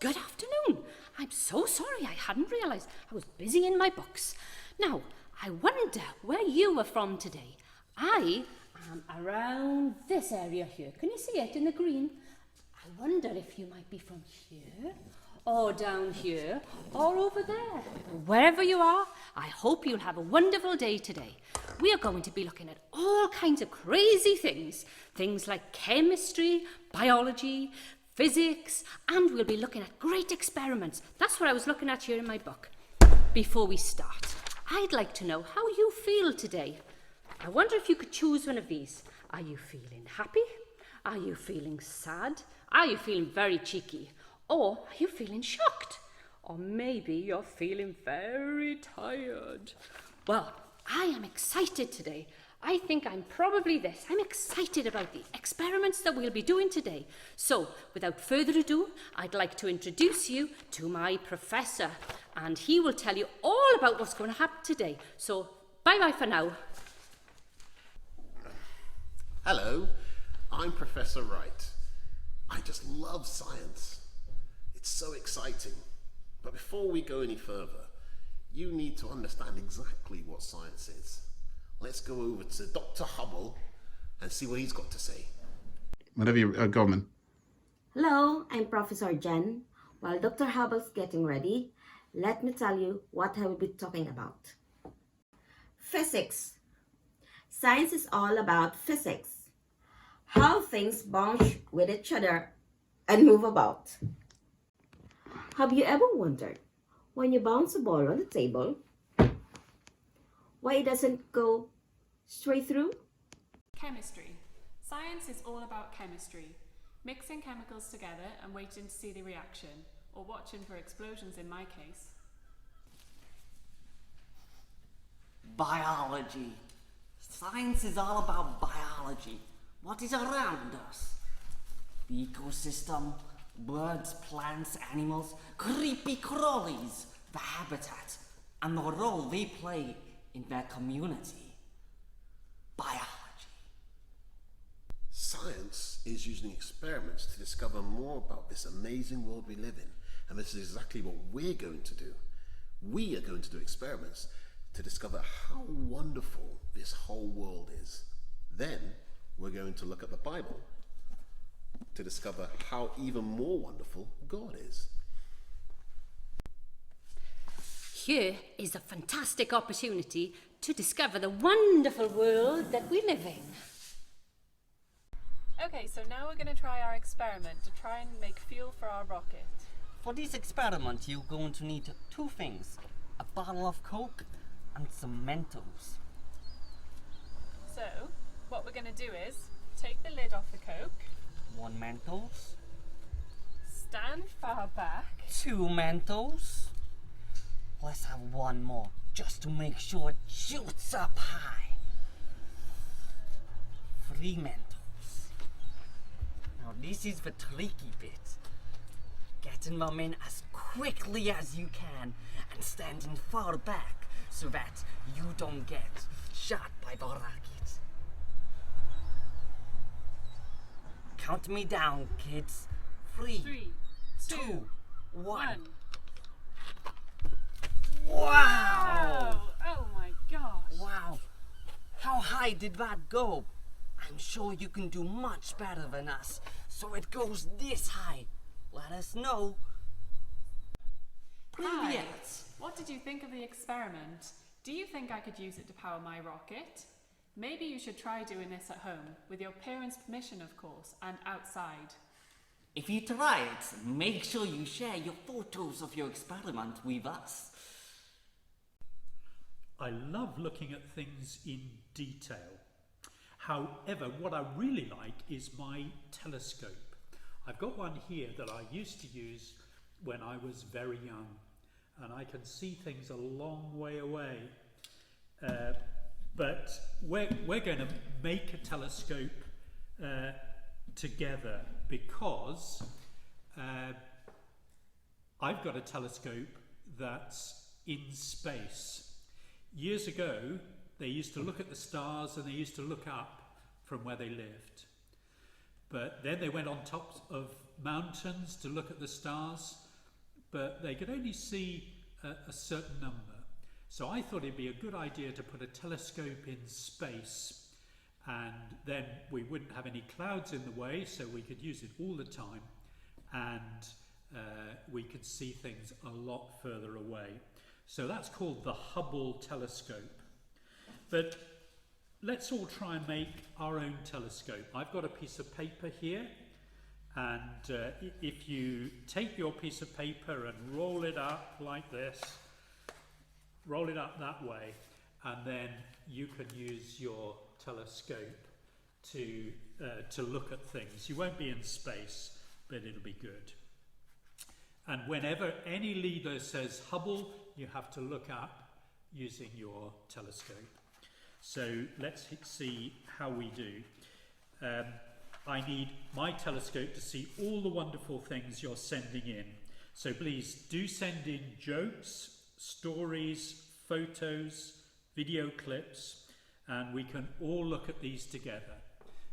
good afternoon. I'm so sorry, I hadn't realised. I was busy in my books. Now, I wonder where you are from today. I am around this area here. Can you see it in the green? I wonder if you might be from here, or down here, or over there. Wherever you are, I hope you'll have a wonderful day today. We are going to be looking at all kinds of crazy things. Things like chemistry, biology, physics, and we'll be looking at great experiments. That's what I was looking at here in my book. Before we start, I'd like to know how you feel today. I wonder if you could choose one of these. Are you feeling happy? Are you feeling sad? Are you feeling very cheeky? Or are you feeling shocked? Or maybe you're feeling very tired. Well, I am excited today. I think I'm probably this. I'm excited about the experiments that we'll be doing today. So, without further ado, I'd like to introduce you to my professor. And he will tell you all about what's going to happen today. So, bye-bye for now. Hello, I'm Professor Wright. I just love science. It's so exciting. But before we go any further, you need to understand exactly what science is. Let's go over to Dr. Hubble and see what he's got to say. Whenever you're going. Hello, I'm Professor Jen. While Dr. Hubble's getting ready, let me tell you what I will be talking about. Physics. Science is all about physics. How things bounce with each other and move about. Have you ever wondered, when you bounce a ball on the table, why it doesn't go straight through? Chemistry. Science is all about chemistry. Mixing chemicals together and waiting to see the reaction, or watching for explosions in my case. Biology. Science is all about biology. What is around us? The ecosystem, birds, plants, animals, creepy crawlies, the habitat, and the role they play in their community. Biology. Science is using experiments to discover more about this amazing world we live in. And this is exactly what we're going to do. We are going to do experiments to discover how wonderful this whole world is. Then we're going to look at the Bible to discover how even more wonderful God is. Here is a fantastic opportunity to discover the wonderful world that we live in. Okay, so now we're going to try our experiment to try and make fuel for our rocket. For this experiment, you're going to need two things: a bottle of Coke and some Mentos. So, what we're going to do is take the lid off the Coke, One Mentos, stand far back, two Mentos. Let's have one more, just to make sure it shoots up high. 3 Mentos. Now this is the tricky bit. Getting them in as quickly as you can and standing far back so that you don't get shot by the rocket. Count me down, kids. 3, 3, 2, 2, 1. 1. Wow! Oh my gosh! Wow! How high did that go? I'm sure you can do much better than us, so it goes this high. Let us know. Hi. Привет! What did you think of the experiment? Do you think I could use it to power my rocket? Maybe you should try doing this at home, with your parents' permission of course, and outside. If you try it, make sure you share your photos of your experiment with us. I love looking at things in detail. However, what I really like is my telescope. I've got one here that I used to use when I was very young, and I can see things a long way away. But we're going to make a telescope together because I've got a telescope that's in space. Years ago, they used to look at the stars and they used to look up from where they lived. But then they went on top of mountains to look at the stars, but they could only see a certain number. So I thought it'd be a good idea to put a telescope in space, and then we wouldn't have any clouds in the way, so we could use it all the time, and we could see things a lot further away. So that's called the Hubble telescope. But let's all try and make our own telescope. I've got a piece of paper here, and if you take your piece of paper and roll it up like this, roll it up that way, and then you can use your telescope to look at things. You won't be in space, but it'll be good. And whenever any leader says Hubble, you have to look up using your telescope. So let's see how we do. I need my telescope to see all the wonderful things you're sending in. So please do send in jokes, stories, photos, video clips, and we can all look at these together.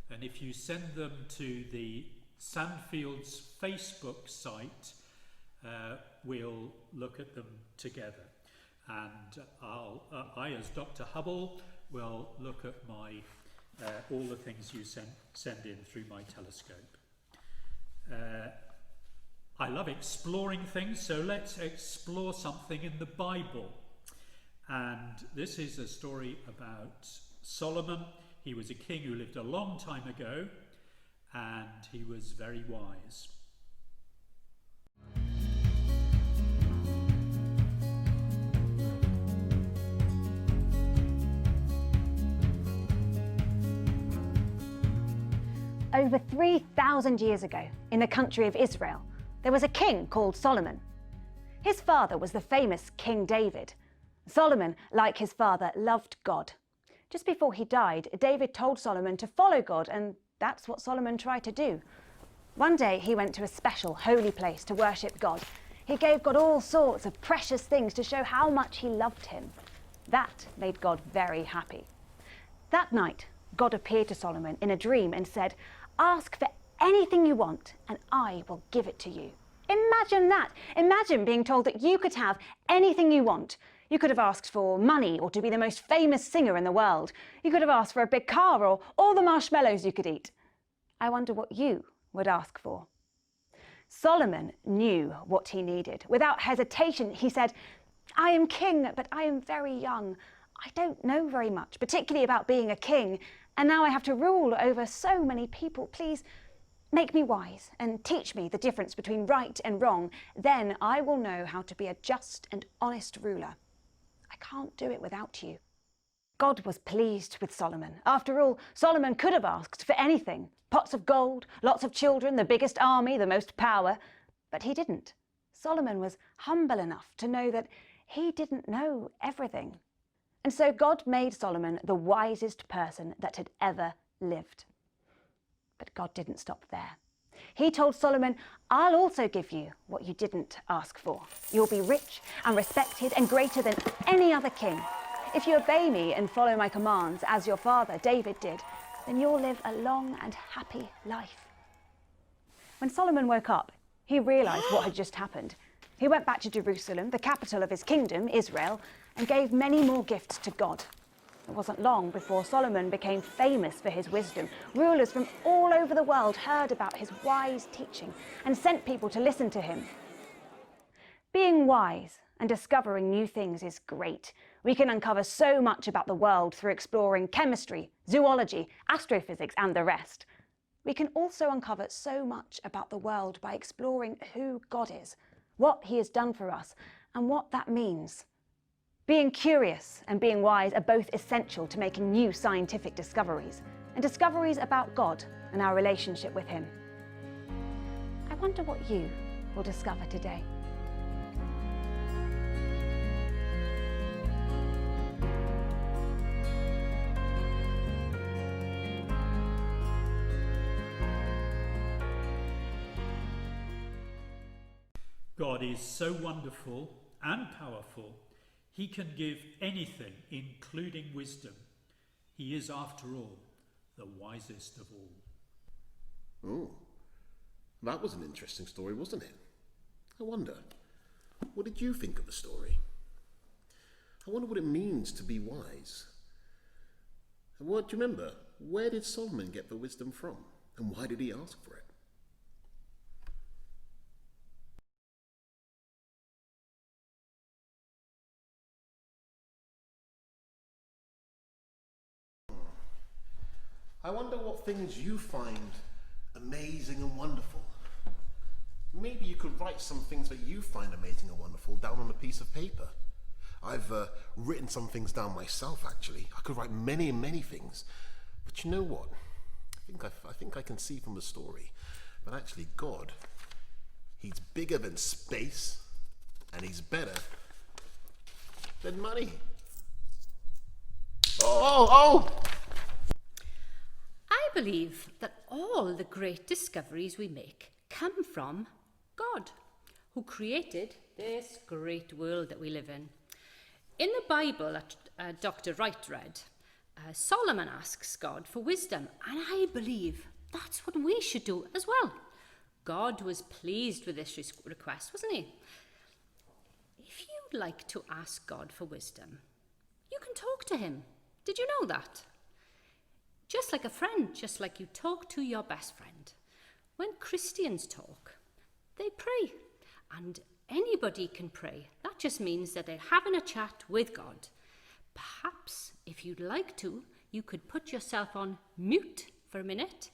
And if you send them to the Sandfields Facebook site, we'll look at them together. And I, as Dr. Hubble, will look at my all the things you send in through my telescope. I love exploring things, so let's explore something in the Bible. And this is a story about Solomon. He was a king who lived a long time ago, and he was very wise. Over 3,000 years ago, in the country of Israel, there was a king called Solomon. His father was the famous King David. Solomon, like his father, loved God. Just before he died, David told Solomon to follow God, and that's what Solomon tried to do. One day he went to a special holy place to worship God. He gave God all sorts of precious things to show how much he loved him. That made God very happy. That night, God appeared to Solomon in a dream and said, "Ask for anything you want and I will give it to you." Imagine that. Imagine being told that you could have anything you want. You could have asked for money or to be the most famous singer in the world. You could have asked for a big car or all the marshmallows you could eat. I wonder what you would ask for. Solomon knew what he needed. Without hesitation, he said, "I am king, but I am very young. I don't know very much, particularly about being a king, and now I have to rule over so many people. Please make me wise and teach me the difference between right and wrong. Then I will know how to be a just and honest ruler. I can't do it without you." God was pleased with Solomon. After all, Solomon could have asked for anything. Pots of gold, lots of children, the biggest army, the most power. But he didn't. Solomon was humble enough to know that he didn't know everything. And so God made Solomon the wisest person that had ever lived. But God didn't stop there. He told Solomon, "I'll also give you what you didn't ask for. You'll be rich and respected and greater than any other king. If you obey me and follow my commands as your father David did, then you'll live a long and happy life." When Solomon woke up, he realized what had just happened. He went back to Jerusalem, the capital of his kingdom, Israel, and gave many more gifts to God. It wasn't long before Solomon became famous for his wisdom. Rulers from all over the world heard about his wise teaching and sent people to listen to him. Being wise and discovering new things is great. We can uncover so much about the world through exploring chemistry, zoology, astrophysics, and the rest. We can also uncover so much about the world by exploring who God is, what he has done for us, and what that means. Being curious and being wise are both essential to making new scientific discoveries, and discoveries about God and our relationship with him. I wonder what you will discover today. God is so wonderful and powerful. He can give anything, including wisdom. He is, after all, the wisest of all. Oh, that was an interesting story, wasn't it? I wonder, What did you think of the story? I wonder what it means to be wise. And what do you remember? Where did Solomon get the wisdom from? And why did he ask for it? I wonder what things you find amazing and wonderful. Maybe you could write some things that you find amazing and wonderful down on a piece of paper. I've written some things down myself, actually. I could write many and many things. But you know what? I think I can see from the story that actually God, he's bigger than space, and he's better than money. Oh! I believe that all the great discoveries we make come from God, who created this great world that we live in. In the Bible that Dr. Wright read, Solomon asks God for wisdom, and I believe that's what we should do as well. God was pleased with this request, wasn't he? If you'd like to ask God for wisdom, you can talk to him. Did you know that? Just like a friend, just like you talk to your best friend. When Christians talk, they pray, and anybody can pray. That just means that they're having a chat with God. Perhaps, if you'd like to, you could put yourself on mute for a minute,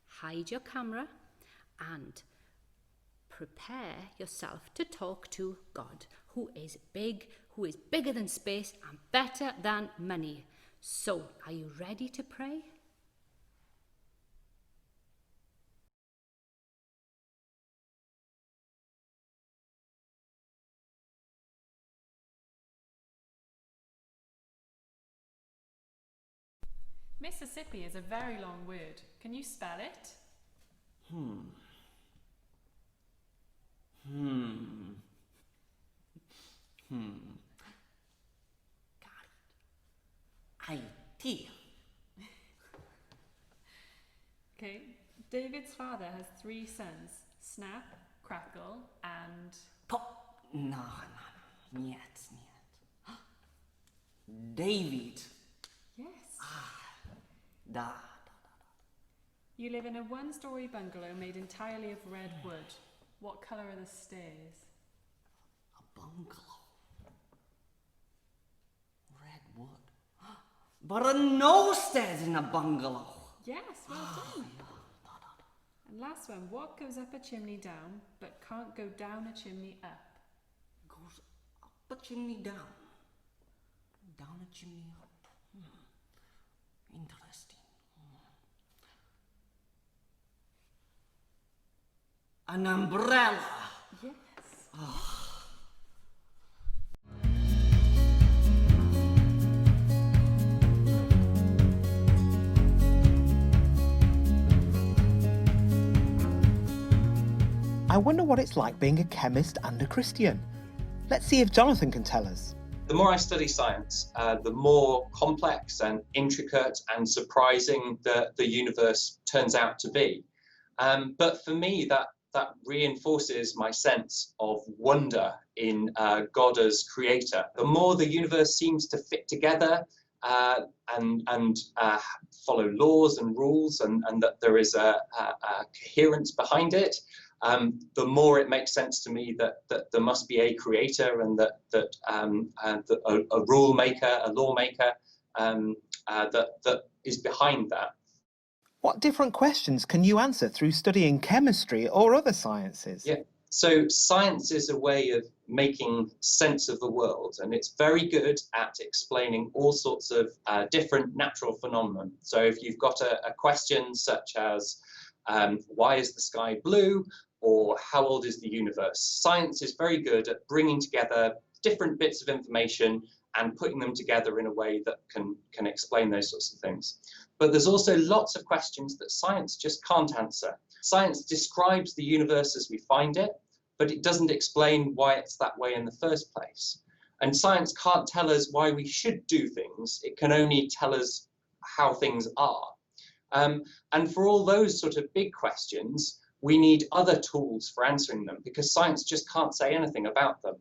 hide your camera, and prepare yourself to talk to God, who is bigger than space and better than money. So, are you ready to pray? Mississippi is a very long word. Can you spell it? IT. Okay. David's father has 3 sons, Snap, Crackle, and... Pop. No. Niet. David. Yes. Da. You live in a 1-story bungalow made entirely of red wood. What colour are the stairs? A bungalow. Red wood. But are no stairs in a bungalow. Yes, well done. And last one, what goes up a chimney down but can't go down a chimney up? Goes up a chimney down. Down a chimney up. Interesting. An umbrella. Yes. I wonder what it's like being a chemist and a Christian. Let's see if Jonathan can tell us. The more I study science, the more complex and intricate and surprising the universe turns out to be. But for me, that reinforces my sense of wonder in God as creator. The more the universe seems to fit together and follow laws and rules, and that there is a coherence behind it, the more it makes sense to me that there must be a creator, and that a rule maker, a lawmaker, that is behind that. What different questions can you answer through studying chemistry or other sciences? Yeah. So science is a way of making sense of the world, and it's very good at explaining all sorts of different natural phenomena. So if you've got a question such as why is the sky blue, or how old is the universe, science is very good at bringing together different bits of information and putting them together in a way that can explain those sorts of things. But there's also lots of questions that science just can't answer. Science describes the universe as we find it, but it doesn't explain why it's that way in the first place. And science can't tell us why we should do things. It can only tell us how things are. And for all those sort of big questions, we need other tools for answering them, because science just can't say anything about them.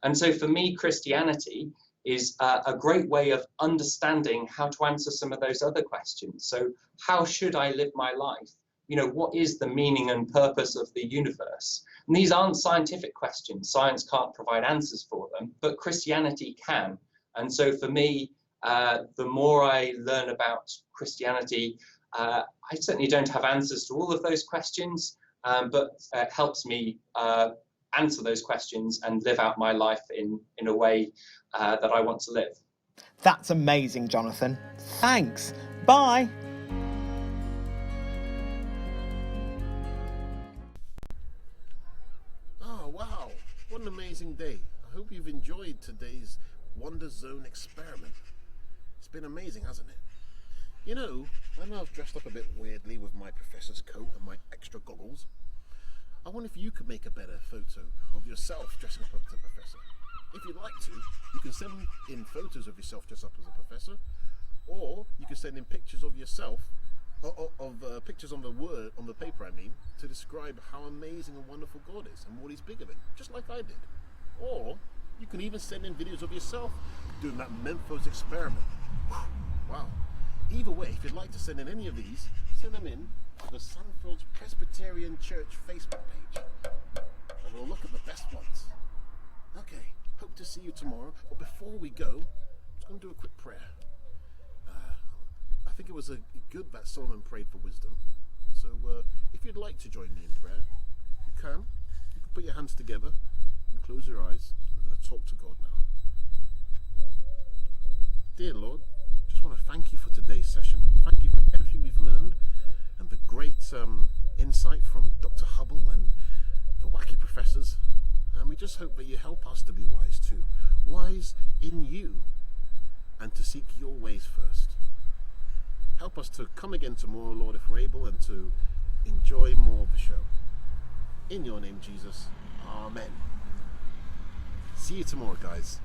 And so for me, Christianity is a great way of understanding how to answer some of those other questions. So how should I live my life? You know, what is the meaning and purpose of the universe? And these aren't scientific questions. Science can't provide answers for them, but Christianity can. And so for me, the more I learn about Christianity, I certainly don't have answers to all of those questions, but it helps me answer those questions and live out my life in a way that I want to live. That's amazing, Jonathan. Thanks. Bye. Oh, wow. What an amazing day. I hope you've enjoyed today's Wonder Zone experiment. It's been amazing, hasn't it? You know, I know I've dressed up a bit weirdly with my professor's coat and my extra goggles. I wonder if you could make a better photo of yourself dressing up as a professor. If you'd like to, you can send in photos of yourself dressed up as a professor, or you can send in pictures of yourself, pictures on the paper, to describe how amazing and wonderful God is and what He's bigger than, just like I did. Or you can even send in videos of yourself doing that Memphis experiment. Wow. Either way, if you'd like to send in any of these, send them in to the Sandfields Presbyterian Church Facebook page, and we'll look at the best ones. Okay, hope to see you tomorrow, but before we go, I'm just going to do a quick prayer. I think it was good that Solomon prayed for wisdom, so if you'd like to join me in prayer, you can put your hands together and close your eyes. We're going to talk to God now. Dear Lord, just want to thank you for today's session. Thank you for everything we've learned and the great insight from Dr. Hubble and the wacky professors. And we just hope that you help us to be wise too. Wise in you and to seek your ways first. Help us to come again tomorrow, Lord, if we're able, and to enjoy more of the show. In your name, Jesus. Amen. See you tomorrow, guys.